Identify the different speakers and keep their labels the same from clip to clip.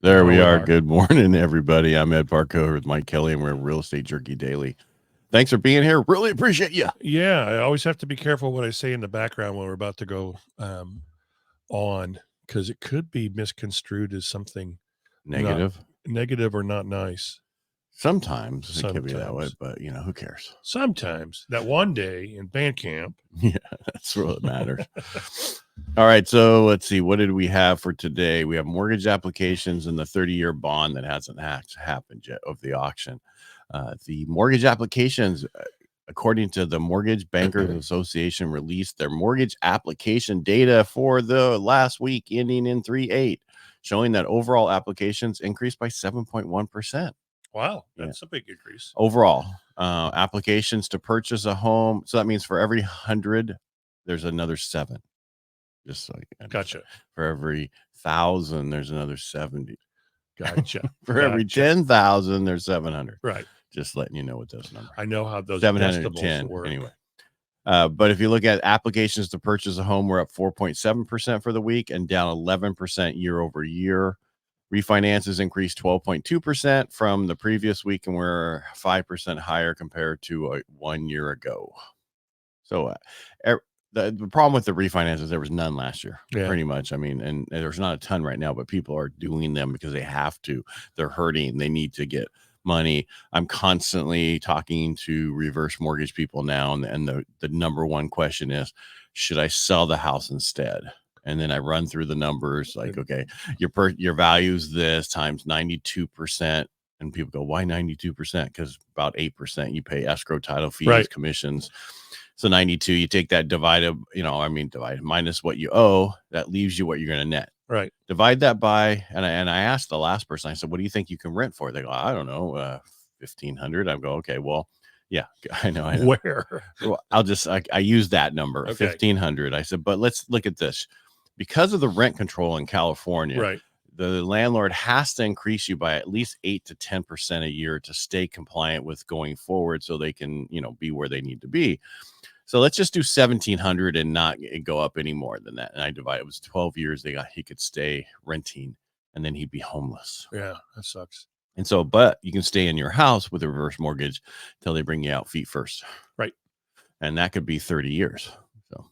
Speaker 1: There we are. Good morning, everybody. I'm Ed Parcaut with Mike Kelly, and we're Real Estate Jerky Daily. Thanks for being here. Really appreciate you.
Speaker 2: Yeah, I always have to be careful what I say in the background when we're about to go on, because it could be misconstrued as something
Speaker 1: Negative
Speaker 2: or not nice.
Speaker 1: Sometimes it could be that way, but who cares?
Speaker 2: Sometimes that one day in band camp.
Speaker 1: Yeah, that's what matters. All right, so let's see. What did we have for today? We have mortgage applications and the 30-year bond that hasn't happened yet of the auction. The mortgage applications, according to the Mortgage Bankers Association, released their mortgage application data for the last week ending in 3/8, showing that overall applications increased by 7.1%.
Speaker 2: Wow, that's a big increase.
Speaker 1: Overall, applications to purchase a home. So that means for every 100, there's another 7. Just like
Speaker 2: gotcha.
Speaker 1: For every 1,000, there's another 70.
Speaker 2: Gotcha.
Speaker 1: For every 10,000, there's 700.
Speaker 2: Right.
Speaker 1: Just letting you know what those numbers.
Speaker 2: I know how those
Speaker 1: 710
Speaker 2: work.
Speaker 1: Anyway. But if you look at applications to purchase a home, we're up 4.7% for the week and down 11% year over year. Refinances increased 12.2% from the previous week, and we're 5% higher compared to 1 year ago. So the problem with the refinances, there was none last year, pretty much. I mean, and there's not a ton right now, but people are doing them because they have to. They're hurting. They need to get money. I'm constantly talking to reverse mortgage people now, and the number one question is, should I sell the house instead? And then I run through the numbers like, okay, your value's this times 92%. And people go, why 92%? Because about 8% you pay escrow, title fees, commissions. So 92, you take that divide minus what you owe, that leaves you what you're going to net.
Speaker 2: Right.
Speaker 1: Divide that by, and I asked the last person, I said, what do you think you can rent for? They go, I don't know, 1,500. I go, okay, well, yeah, I know.
Speaker 2: Where?
Speaker 1: Well, I use that number, 1,500. I said, but let's look at this. Because of the rent control in California, the landlord has to increase you by at least 8 to 10% a year to stay compliant with going forward, so they can, be where they need to be. So let's just do 1,700 and not go up any more than that. And I divided. It was 12 years he could stay renting, and then he'd be homeless.
Speaker 2: Yeah, that sucks.
Speaker 1: And so, but you can stay in your house with a reverse mortgage till they bring you out feet first.
Speaker 2: Right.
Speaker 1: And that could be 30 years. So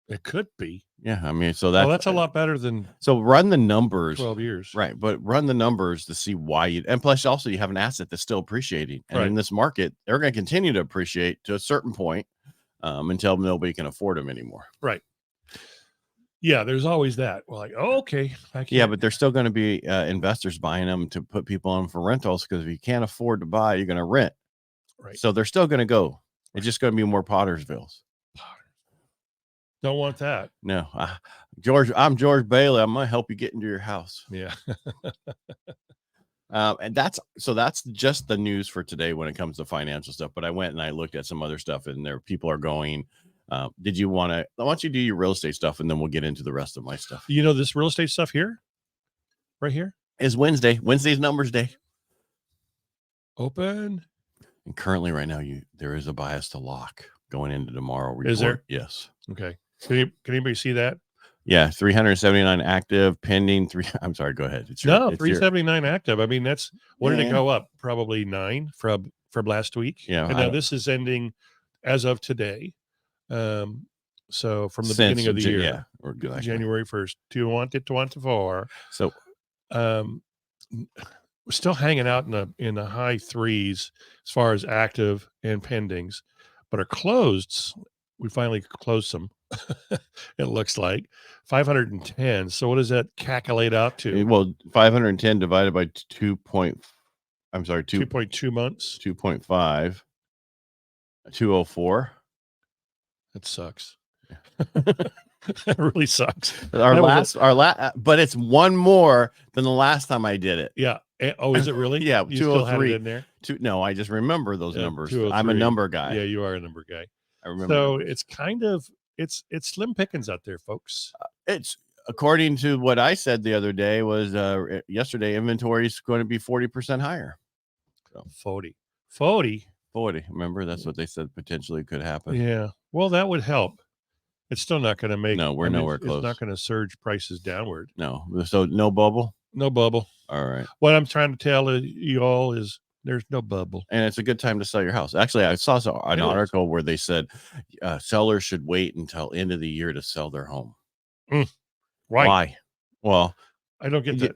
Speaker 2: it could be.
Speaker 1: Yeah, I mean, so that's
Speaker 2: a lot better than.
Speaker 1: So run the numbers.
Speaker 2: 12 years,
Speaker 1: right? But run the numbers to see why and plus also you have an asset that's still appreciating, and in this market, they're going to continue to appreciate to a certain point until nobody can afford them anymore.
Speaker 2: Right. Yeah, there's always that. We're like, oh, okay.
Speaker 1: Yeah, but there's still going to be investors buying them to put people on for rentals, because if you can't afford to buy, you're going to rent.
Speaker 2: Right.
Speaker 1: So they're still going to go. It's just going to be more Pottersvilles.
Speaker 2: Don't want that.
Speaker 1: No, I'm George Bailey. I'm gonna help you get into your house.
Speaker 2: Yeah.
Speaker 1: And that's just the news for today when it comes to financial stuff. But I went and I looked at some other stuff, and there people are going. I want you to do your real estate stuff, and then we'll get into the rest of my stuff.
Speaker 2: This real estate stuff here, right here,
Speaker 1: is Wednesday. Wednesday's numbers day.
Speaker 2: Open.
Speaker 1: And currently, right now, there is a bias to lock going into tomorrow report.
Speaker 2: Is there?
Speaker 1: Yes.
Speaker 2: Okay. Can anybody see that?
Speaker 1: Yeah, 379 active, pending 3. I'm sorry, go ahead.
Speaker 2: 379 active. I mean, that's what did it go up? Probably 9 from last week.
Speaker 1: Yeah.
Speaker 2: And now this is ending as of today. So from the beginning of the year,
Speaker 1: yeah, or
Speaker 2: January 1st, 2024.
Speaker 1: So,
Speaker 2: we're still hanging out in the high 3s as far as active and pendings, but our closeds, we finally closed some. It looks like 510. So what does that calculate out to?
Speaker 1: Well, 510 divided by 2.2
Speaker 2: months,
Speaker 1: 2.5, 204.
Speaker 2: That sucks. That really sucks.
Speaker 1: But it's one more than the last time I did it.
Speaker 2: Yeah. Oh, is it really?
Speaker 1: Yeah.
Speaker 2: You still had it in there?
Speaker 1: No, I just remember those numbers. I'm a number guy.
Speaker 2: Yeah, you are a number guy.
Speaker 1: I remember.
Speaker 2: So it's kind of it's slim pickings out there, folks.
Speaker 1: It's according to what I said the other day was yesterday, inventory is going to be 40% higher.
Speaker 2: So 40.
Speaker 1: Remember, that's what they said potentially could happen.
Speaker 2: Yeah. Well, that would help. It's still not going to make.
Speaker 1: No, we're nowhere close.
Speaker 2: It's not going to surge prices downward.
Speaker 1: No. So no bubble.
Speaker 2: No bubble.
Speaker 1: All right.
Speaker 2: What I'm trying to tell you all is there's no bubble.
Speaker 1: And it's a good time to sell your house. Actually, I saw an article where they said sellers should wait until end of the year to sell their home.
Speaker 2: Right.
Speaker 1: Why? Well,
Speaker 2: I don't get that.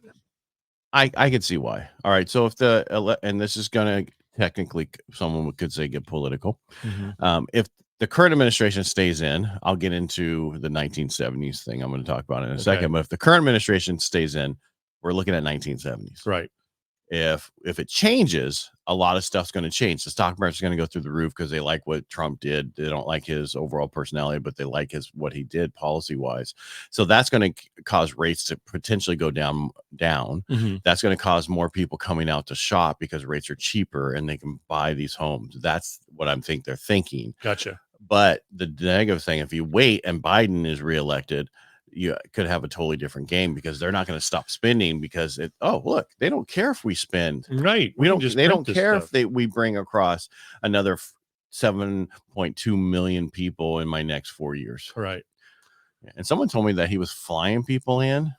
Speaker 1: I could see why. All right. So if and this is going to technically, someone could say, get political. If the current administration stays in, I'll get into the 1970s thing I'm going to talk about in a second. But if the current administration stays in, we're looking at 1970s.
Speaker 2: Right.
Speaker 1: If it changes, a lot of stuff's going to change. The stock market's going to go through the roof because they like what Trump did. They don't like his overall personality, but they like what he did policy wise. So that's going to cause rates to potentially go down. That's going to cause more people coming out to shop because rates are cheaper and they can buy these homes. That's what I think they're thinking.
Speaker 2: Gotcha.
Speaker 1: But the negative thing, if you wait and Biden is reelected, you could have a totally different game because they're not going to stop spending because look, they don't care if we spend.
Speaker 2: Right.
Speaker 1: They don't care if we bring across another 7.2 million people in my next 4 years.
Speaker 2: Right.
Speaker 1: And someone told me that he was flying people in.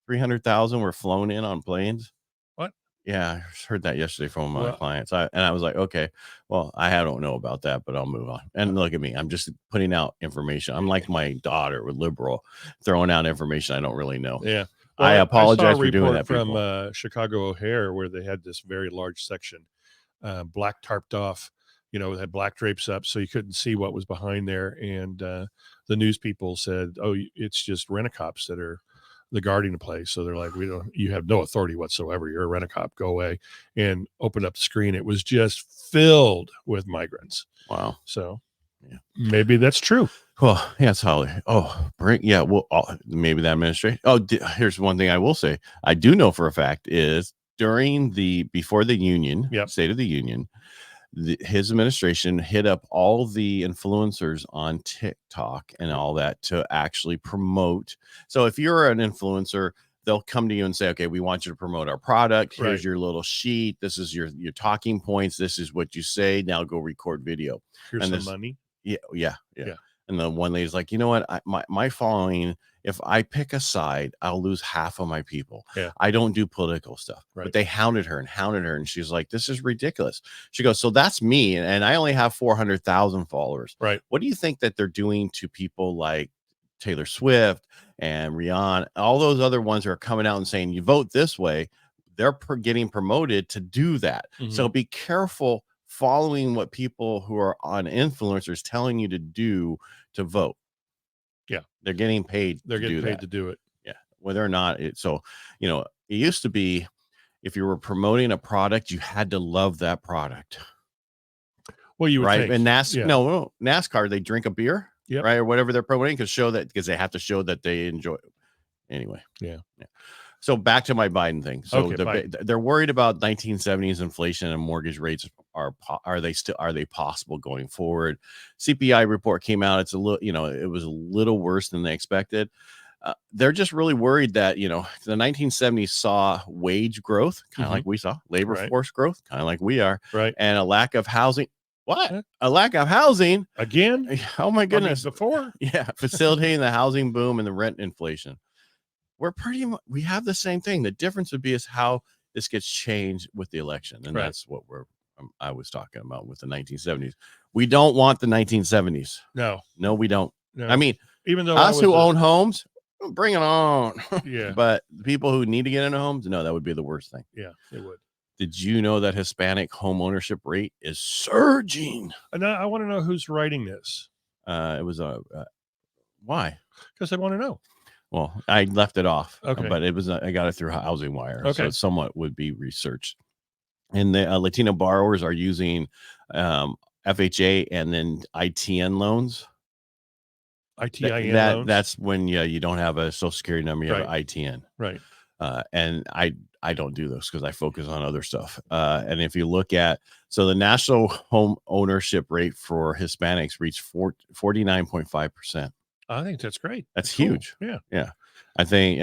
Speaker 1: 300,000 were flown in on planes.
Speaker 2: What?
Speaker 1: Yeah, I heard that yesterday from my clients. I was like, okay, well, I don't know about that, but I'll move on. And look at me, I'm just putting out information. I'm like my daughter, with liberal, throwing out information I don't really know.
Speaker 2: Yeah,
Speaker 1: well, I apologize for doing that.
Speaker 2: From Chicago O'Hare, where they had this very large section, black tarped off. Had black drapes up, so you couldn't see what was behind there. And the news people said, "Oh, it's just rent-a-cops that are." The guarding the place. So they're like, you have no authority whatsoever. You're a rent-a-cop, go away. And opened up the screen. It was just filled with migrants.
Speaker 1: Wow.
Speaker 2: So yeah, maybe that's true.
Speaker 1: Well, yeah, it's how. Maybe that administration. Here's one thing I will say. I do know for a fact is before the union, State of the Union, his administration hit up all the influencers on TikTok and all that to actually promote. So if you're an influencer, they'll come to you and say, okay, we want you to promote our product. Here's your little sheet. This is your talking points. This is what you say. Now go record video.
Speaker 2: Here's some money.
Speaker 1: Yeah. And the one lady's like, you know what? My following, if I pick a side, I'll lose half of my people.
Speaker 2: Yeah.
Speaker 1: I don't do political stuff. Right. But they hounded her. And she's like, this is ridiculous. She goes, so that's me. And I only have 400,000 followers.
Speaker 2: Right.
Speaker 1: What do you think that they're doing to people like Taylor Swift and Rihanna, all those other ones who are coming out and saying, you vote this way? They're getting promoted to do that. So be careful following what people who are on influencers telling you to do to vote.
Speaker 2: Yeah,
Speaker 1: they're getting paid.
Speaker 2: They're getting paid to do it.
Speaker 1: Yeah, whether or not it used to be if you were promoting a product, you had to love that product.
Speaker 2: Well, you would think.
Speaker 1: And NASCAR, they drink a beer, right, or whatever they're promoting because they have to show that they enjoy it. Anyway,
Speaker 2: yeah.
Speaker 1: So back to my Biden thing. So they're worried about 1970s inflation and mortgage rates. Are they possible going forward? CPI report came out. It's a little, it was a little worse than they expected. They're just really worried that, the 1970s saw wage growth, kind of like we saw, labor force growth, kind of like we are,
Speaker 2: right,
Speaker 1: and a lack of housing. What? A lack of housing
Speaker 2: again?
Speaker 1: Oh my goodness!
Speaker 2: Before,
Speaker 1: facilitating the housing boom and the rent inflation. We have the same thing. The difference would be is how this gets changed with the election, and that's what I was talking about with the 1970s. We don't want the 1970s. No, we don't. No. I mean,
Speaker 2: even though
Speaker 1: us who own homes, bring it on.
Speaker 2: Yeah.
Speaker 1: But the people who need to get into homes, no, that would be the worst thing.
Speaker 2: Yeah, it would.
Speaker 1: Did you know that Hispanic homeownership rate is surging?
Speaker 2: And I want to know who's writing this.
Speaker 1: It was why?
Speaker 2: Because I want to know.
Speaker 1: Well, I left it off,
Speaker 2: okay,
Speaker 1: but it was I got it through Housing Wire,
Speaker 2: okay,
Speaker 1: so it somewhat would be researched. And the Latino borrowers are using FHA and then ITN loans.
Speaker 2: ITIN loans?
Speaker 1: That's when you don't have a social security number, you have an ITN.
Speaker 2: Right.
Speaker 1: And I don't do those because I focus on other stuff. And if you look at, so the national home ownership rate for Hispanics reached 49.5%.
Speaker 2: I think that's great.
Speaker 1: That's huge.
Speaker 2: Cool.
Speaker 1: Yeah. I think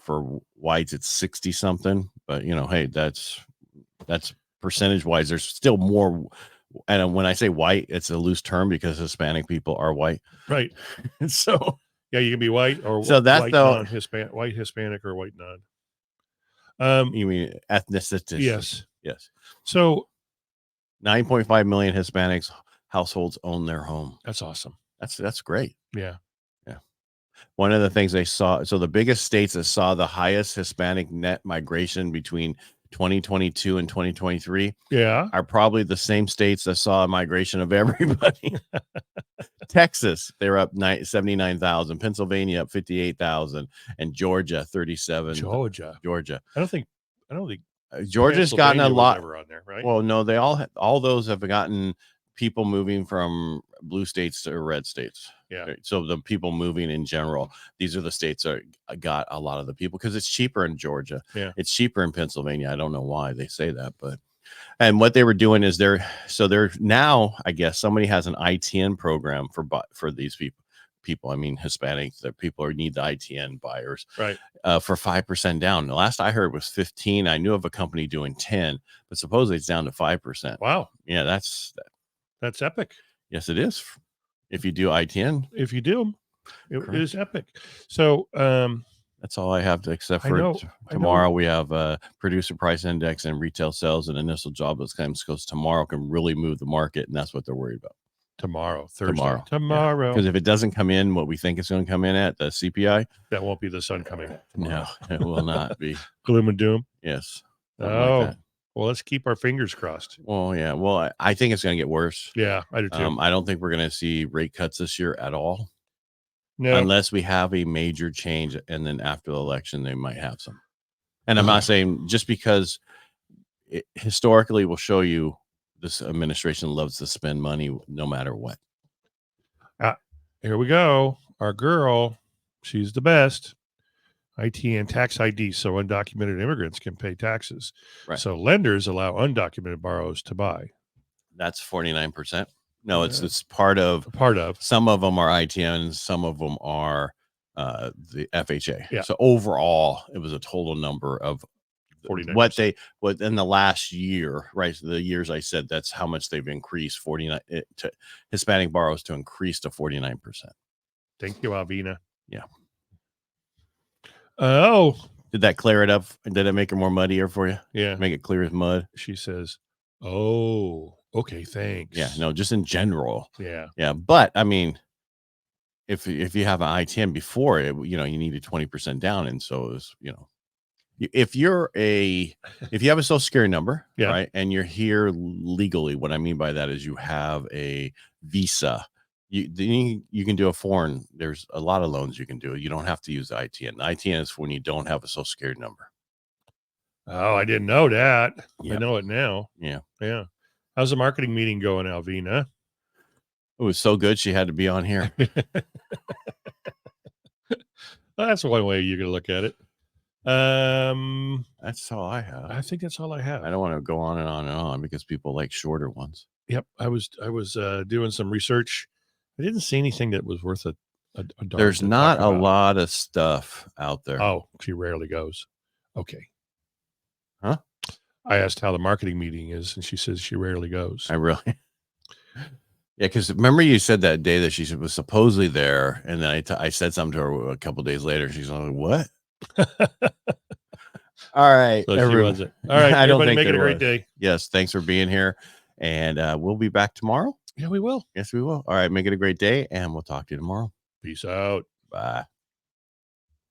Speaker 1: for whites it's 60 something, but hey, that's percentage wise. There's still more. And when I say white, it's a loose term because Hispanic people are white.
Speaker 2: Right.
Speaker 1: So
Speaker 2: yeah, you can be white or
Speaker 1: so that's
Speaker 2: white, non-Hispanic, white Hispanic or white non.
Speaker 1: You mean ethnicity?
Speaker 2: Yes.
Speaker 1: Yes.
Speaker 2: So
Speaker 1: 9.5 million Hispanics households own their home.
Speaker 2: that's awesome.
Speaker 1: That's great.
Speaker 2: Yeah.
Speaker 1: Yeah. One of the things they saw, so the biggest states that saw the highest Hispanic net migration between 2022 and 2023
Speaker 2: Yeah.
Speaker 1: are probably the same states that saw a migration of everybody. Texas, they're up 79,000. Pennsylvania up 58,000, and Georgia 37.
Speaker 2: Georgia. I don't think
Speaker 1: Georgia's gotten a
Speaker 2: Pennsylvania was
Speaker 1: lot.
Speaker 2: ever on there, right?
Speaker 1: Well, no, they all those have gotten people moving from blue states to red states.
Speaker 2: Yeah.
Speaker 1: So the people moving in general, these are the states that got a lot of the people because it's cheaper in Georgia.
Speaker 2: Yeah.
Speaker 1: It's cheaper in Pennsylvania. I don't know why they say that, but and what they were doing is they're now, I guess somebody has an ITN program for these people. I mean, Hispanics, that people need the ITN buyers,
Speaker 2: right?
Speaker 1: For 5% down. The last I heard was 15. I knew of a company doing 10, but supposedly it's down to 5%.
Speaker 2: Wow.
Speaker 1: Yeah, that's
Speaker 2: epic.
Speaker 1: Yes, it is. If you do ITN,
Speaker 2: if you do, it is epic. So
Speaker 1: that's all I have to, except for tomorrow we have producer price index and retail sales and initial jobless claims, because tomorrow can really move the market, and that's what they're worried about.
Speaker 2: Thursday.
Speaker 1: Because if it doesn't come in what we think it's going to come in at, the CPI,
Speaker 2: that won't be the sun coming.
Speaker 1: No, it will not be.
Speaker 2: Gloom and doom.
Speaker 1: Yes.
Speaker 2: Oh, well, let's keep our fingers crossed.
Speaker 1: Well, yeah. Well, I think it's going to get worse.
Speaker 2: Yeah, I do too.
Speaker 1: I don't think we're going to see rate cuts this year at all.
Speaker 2: No.
Speaker 1: Unless we have a major change, and then after the election, they might have some. And I'm not saying just because historically will show you this administration loves to spend money no matter what.
Speaker 2: Here we go. Our girl, she's the best. ITN tax ID, so undocumented immigrants can pay taxes.
Speaker 1: Right.
Speaker 2: So lenders allow undocumented borrowers to buy.
Speaker 1: That's 49%. No, it's part of. Some of them are ITNs, some of them are the FHA.
Speaker 2: Yeah.
Speaker 1: So overall, it was a total number of
Speaker 2: 49%.
Speaker 1: what in the last year, right? So the years I said, that's how much they've increased 49 to Hispanic borrowers to increase to 49%.
Speaker 2: Thank you, Alvina.
Speaker 1: Yeah.
Speaker 2: Oh,
Speaker 1: did that clear it up? Did it make it more muddier for you?
Speaker 2: Yeah.
Speaker 1: Make it clear as mud.
Speaker 2: She says, "Oh, okay, thanks."
Speaker 1: Yeah. No, just in general.
Speaker 2: Yeah.
Speaker 1: Yeah. But I mean, if you have an ITN before it, you needed 20% down. And so it was, if you have a social security number,
Speaker 2: yeah,
Speaker 1: right, and you're here legally, what I mean by that is you have a visa, you can do a foreign. There's a lot of loans you can do. You don't have to use the ITN. The ITN is when you don't have a social security number.
Speaker 2: Oh, I didn't know that.
Speaker 1: Yep.
Speaker 2: I know it now.
Speaker 1: Yeah.
Speaker 2: Yeah. How's the marketing meeting going, Alvina?
Speaker 1: It was so good she had to be on here.
Speaker 2: Well, that's one way you're gonna look at it.
Speaker 1: That's all I have.
Speaker 2: I think that's all I have.
Speaker 1: I don't want to go on and on and on because people like shorter ones.
Speaker 2: Yep. I was doing some research. I didn't see anything that was worth a
Speaker 1: There's not a lot of stuff out there.
Speaker 2: Oh, she rarely goes. Okay.
Speaker 1: Huh?
Speaker 2: I asked how the marketing meeting is, and she says she rarely goes.
Speaker 1: I really? Yeah, because remember you said that day that she was supposedly there, and then I said something to her a couple days later. She's like, "What?" All right,
Speaker 2: so everyone. All right,
Speaker 1: I don't think
Speaker 2: make it a great day.
Speaker 1: Yes, thanks for being here, and we'll be back tomorrow.
Speaker 2: Yeah, we will.
Speaker 1: Yes, we will. All right, make it a great day, and we'll talk to you tomorrow.
Speaker 2: Peace out.
Speaker 1: Bye.